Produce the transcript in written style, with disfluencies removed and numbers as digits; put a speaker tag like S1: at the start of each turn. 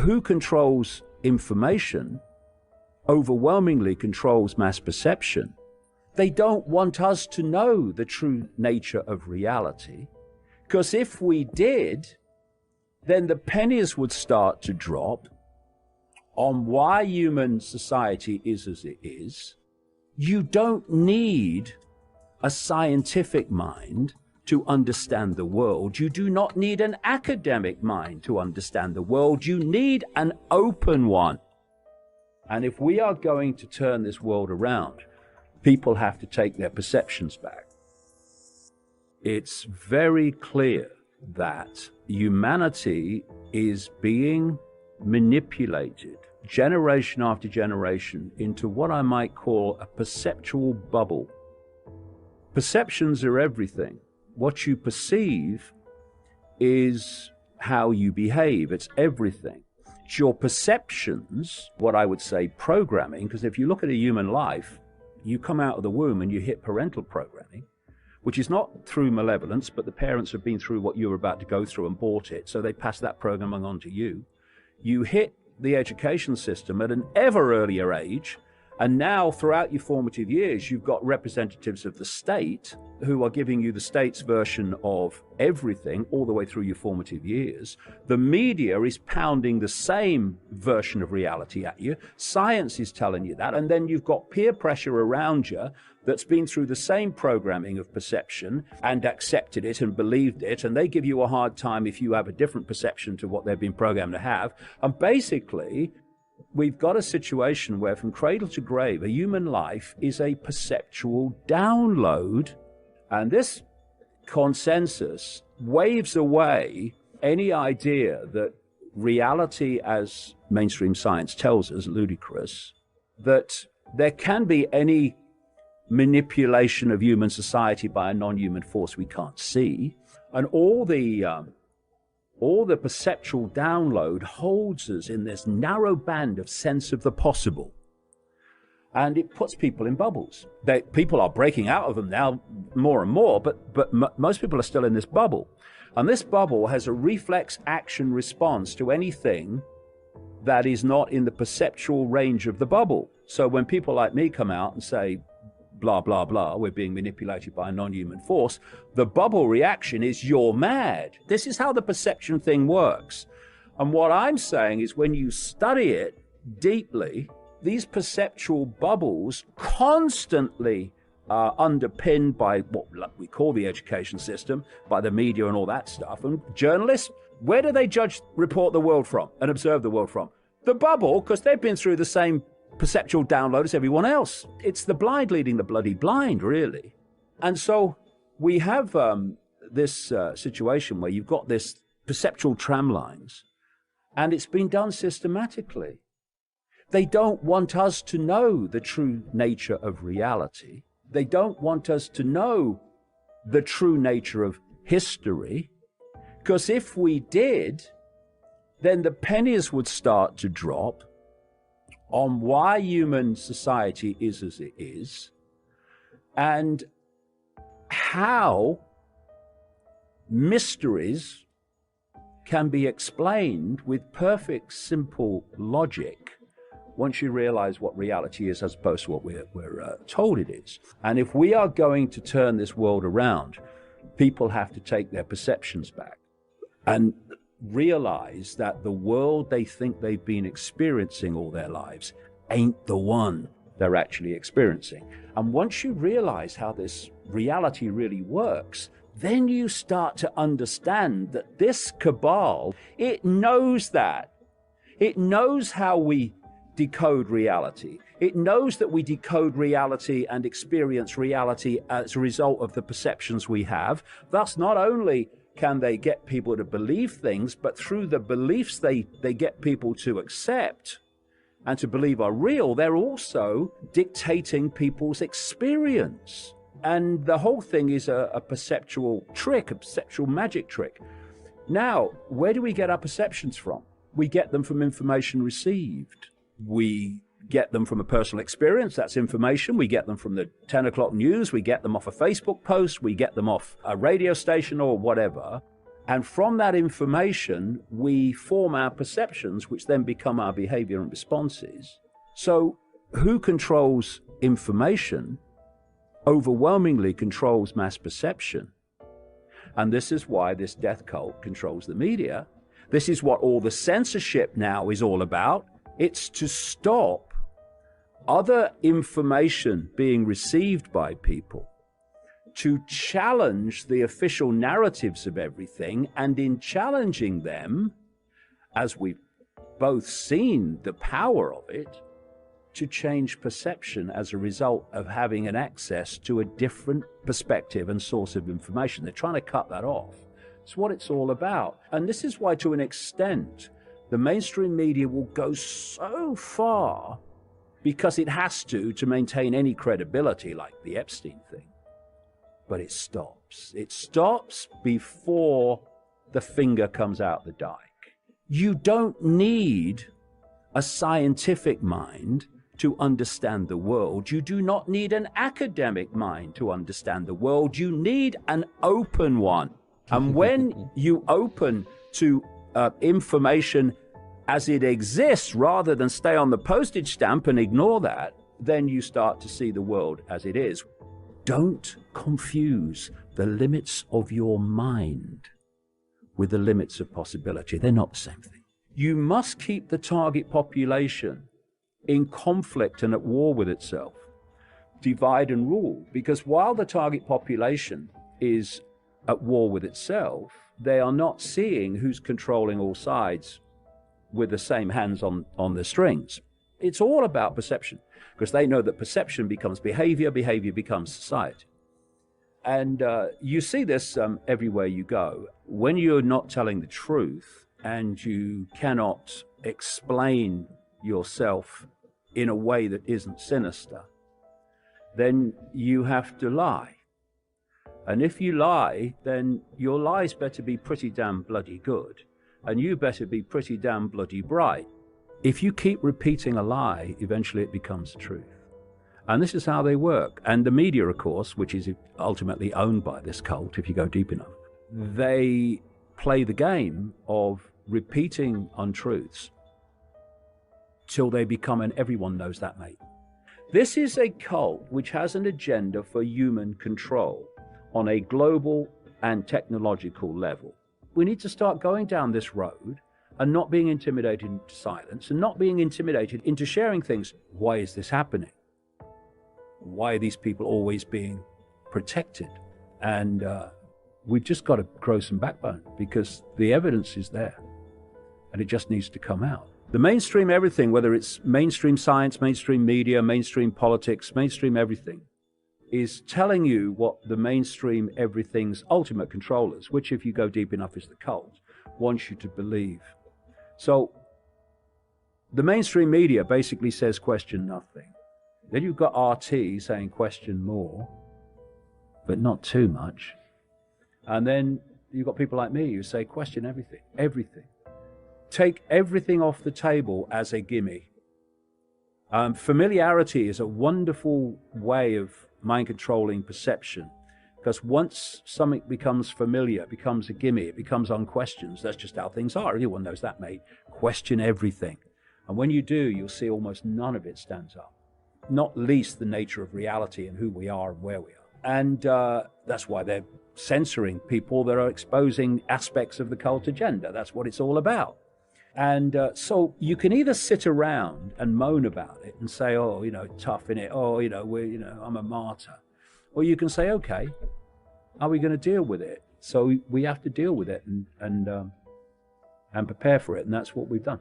S1: who controls information overwhelmingly controls mass perception. They don't want us to know the true nature of reality, because if we did, then the pennies would start to drop on why human society is as it is. You don't need a scientific mind to understand the world. You do not need an academic mind to understand the world. You need an open one. And if we are going to turn this world around, people have to take their perceptions back. It's very clear that humanity is being manipulated generation after generation into what I might call a perceptual bubble. Perceptions are everything. What you perceive is how you behave. It's everything. It's your perceptions, what I would say programming, because if you look at a human life, you come out of the womb and you hit parental programming, which is not through malevolence, but the parents have been through what you were about to go through and bought it, so they pass that programming on to you. You hit the education system at an ever earlier age, and now throughout your formative years, you've got representatives of the state who are giving you the state's version of everything all the way through your formative years. The media is pounding the same version of reality at you. Science is telling you that. And then you've got peer pressure around you that's been through the same programming of perception and accepted it and believed it. And they give you a hard time if you have a different perception to what they've been programmed to have. And basically, we've got a situation where from cradle to grave, a human life is a perceptual download. And this consensus waves away any idea that reality, as mainstream science tells us, ludicrous, that there can be any manipulation of human society by a non-human force we can't see. And all the perceptual download holds us in this narrow band of sense of the possible. And it puts people in bubbles. People are breaking out of them now more and more, but most people are still in this bubble. And this bubble has a reflex action response to anything that is not in the perceptual range of the bubble. So when people like me come out and say, blah, blah, blah, we're being manipulated by a non-human force, the bubble reaction is, you're mad. This is how the perception thing works. And what I'm saying is when you study it deeply, these perceptual bubbles constantly are underpinned by what we call the education system, by the media and all that stuff. And journalists, where do they report the world from and observe the world from? The bubble, because they've been through the same perceptual download as everyone else. It's the blind leading the bloody blind, really. And so we have this situation where you've got this perceptual tram lines, and it's been done systematically. They don't want us to know the true nature of reality. They don't want us to know the true nature of history, because if we did, then the pennies would start to drop on why human society is as it is, and how mysteries can be explained with perfect, simple logic once you realize what reality is as opposed to what we're told it is. And if we are going to turn this world around, people have to take their perceptions back and realize that the world they think they've been experiencing all their lives ain't the one they're actually experiencing. And once you realize how this reality really works, then you start to understand that this cabal, it knows that. It knows how we decode reality. It knows that we decode reality and experience reality as a result of the perceptions we have. Thus, not only can they get people to believe things, but through the beliefs they get people to accept and to believe are real, they're also dictating people's experience. And the whole thing is a perceptual trick, a perceptual magic trick. Now, where do we get our perceptions from? We get them from information received. We get them from a personal experience, that's information. We get them from the 10 o'clock news. We get them off a Facebook post. We get them off a radio station or whatever. And from that information, we form our perceptions, which then become our behavior and responses. So who controls information overwhelmingly controls mass perception. And this is why this death cult controls the media. This is what all the censorship now is all about. It's to stop other information being received by people, to challenge the official narratives of everything, and in challenging them, as we've both seen the power of it, to change perception as a result of having an access to a different perspective and source of information. They're trying to cut that off. It's what it's all about. And this is why, to an extent, the mainstream media will go so far, because it has to maintain any credibility, like the Epstein thing. But it stops. It stops before the finger comes out the dike. You don't need a scientific mind to understand the world. You do not need an academic mind to understand the world. You need an open one. And when you open to information as it exists, rather than stay on the postage stamp and ignore that, then you start to see the world as it is. Don't confuse the limits of your mind with the limits of possibility. They're not the same thing. You must keep the target population in conflict and at war with itself. Divide and rule. Because while the target population is at war with itself, they are not seeing who's controlling all sides with the same hands on the strings. It's all about perception, because they know that perception becomes behavior, behavior becomes society. And you see this everywhere you go. When you're not telling the truth and you cannot explain yourself in a way that isn't sinister, then you have to lie. And if you lie, then your lies better be pretty damn bloody good, and you better be pretty damn bloody bright. If you keep repeating a lie, eventually it becomes the truth. And this is how they work. And the media, of course, which is ultimately owned by this cult, if you go deep enough, they play the game of repeating untruths till they become an everyone knows that mate. This is a cult which has an agenda for human control on a global and technological level. We need to start going down this road and not being intimidated into silence, and not being intimidated into sharing things. Why is this happening? Why are these people always being protected? And we've just got to grow some backbone, because the evidence is there and it just needs to come out. The mainstream everything, whether it's mainstream science, mainstream media, mainstream politics, mainstream everything, is telling you what the mainstream everything's ultimate controllers, which if you go deep enough is the cult, wants you to believe. So the mainstream media basically says question nothing. Then you've got RT saying question more, but not too much. And then you've got people like me who say question everything, everything. Take everything off the table as a gimme. Familiarity is a wonderful way of mind-controlling perception, because once something becomes familiar, it becomes a gimme, it becomes unquestioned. That's just how things are. Everyone knows that, mate. Question everything. And when you do, you'll see almost none of it stands up, not least the nature of reality and who we are and where we are. And that's why they're censoring people that are exposing aspects of the cult agenda. That's what it's all about. And so you can either sit around and moan about it and say, oh, tough innit? Oh, I'm a martyr. Or you can say, okay, are we going to deal with it? So we have to deal with it and prepare for it. And that's what we've done.